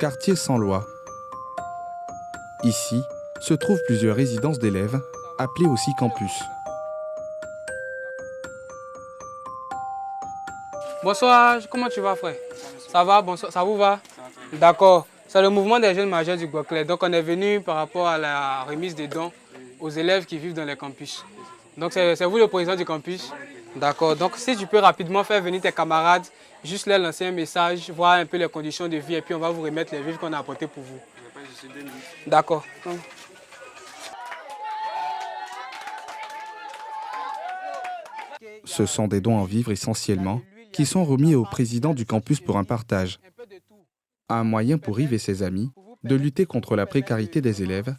quartier sans loi. Ici se trouvent plusieurs résidences d'élèves, appelées aussi campus. Bonsoir, comment tu vas, frère? Ça va, bonsoir, ça vous va? D'accord. C'est le mouvement des jeunes majeurs du Bois-Clair. Donc on est venu par rapport à la remise des dons aux élèves qui vivent dans les campus. Donc c'est vous le président du campus? D'accord. Donc si tu peux rapidement faire venir tes camarades, juste leur lancer un message, voir un peu les conditions de vie et puis on va vous remettre les vivres qu'on a apportés pour vous. D'accord. Ce sont des dons en vivres essentiellement qui sont remis au président du campus pour un partage. Un moyen pour Yves et ses amis de lutter contre la précarité des élèves,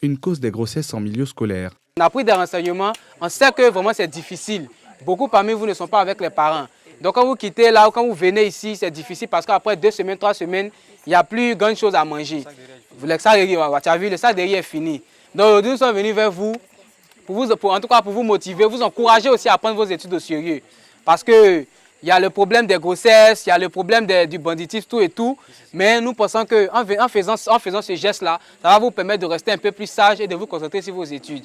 une cause des grossesses en milieu scolaire. On a pris des renseignements, on sait que vraiment c'est difficile. Beaucoup parmi vous ne sont pas avec les parents. Donc quand vous quittez là ou quand vous venez ici, c'est difficile parce qu'après 2 semaines, 3 semaines, il n'y a plus grand chose à manger. Le sac derrière, tu as vu, le sac derrière est fini. Donc aujourd'hui, nous sommes venus vers vous, en tout cas pour vous motiver, vous encourager aussi à prendre vos études au sérieux. Parce que il y a le problème des grossesses, il y a le problème du banditisme, tout et tout. Mais nous pensons qu'en faisant ce geste-là, ça va vous permettre de rester un peu plus sage et de vous concentrer sur vos études.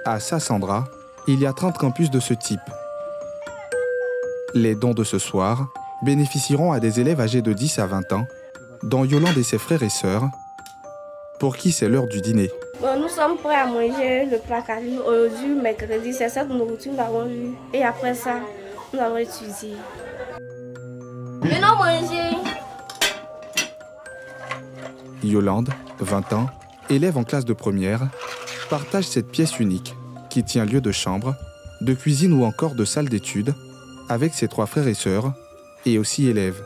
À Sassandra, il y a 30 campus de ce type. Les dons de ce soir bénéficieront à des élèves âgés de 10 à 20 ans, dont Yolande et ses frères et sœurs, pour qui c'est l'heure du dîner. Nous sommes prêts à manger le plat carré aujourd'hui, mercredi, c'est cette nourriture que nous avons eue. Et après ça, nous allons étudier. Venons manger. Yolande, 20 ans, élève en classe de première, partage cette pièce unique qui tient lieu de chambre, de cuisine ou encore de salle d'études avec ses 3 frères et sœurs et aussi élèves.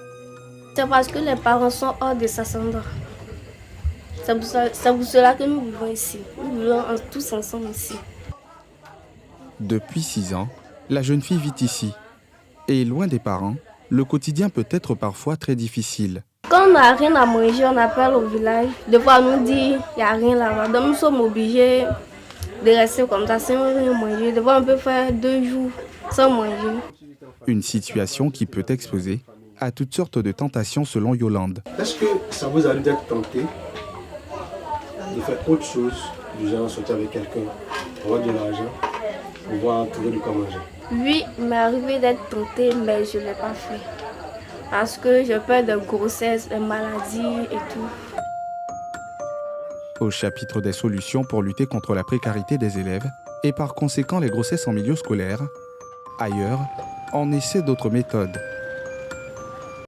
C'est parce que les parents sont hors de Sassandra. C'est pour cela que nous vivons ici. Nous vivons tous ensemble ici. Depuis 6 ans, la jeune fille vit ici. Et loin des parents, le quotidien peut être parfois très difficile. Quand on n'a rien à manger, on appelle au village. Des fois, on nous dit qu'il n'y a rien là-bas. Donc nous sommes obligés de rester comme ça sans rien manger. Des fois, on peut faire 2 jours sans manger. Une situation qui peut exposer à toutes sortes de tentations selon Yolande. Est-ce que ça vous arrive d'être tenté de faire autre chose, du genre sortir avec quelqu'un, avoir de l'argent, pouvoir trouver de quoi manger? Oui, il m'est arrivé d'être tentée, mais je ne l'ai pas fait. Parce que j'ai peur de grossesse, de maladies et tout. Au chapitre des solutions pour lutter contre la précarité des élèves et par conséquent les grossesses en milieu scolaire, ailleurs, on essaie d'autres méthodes.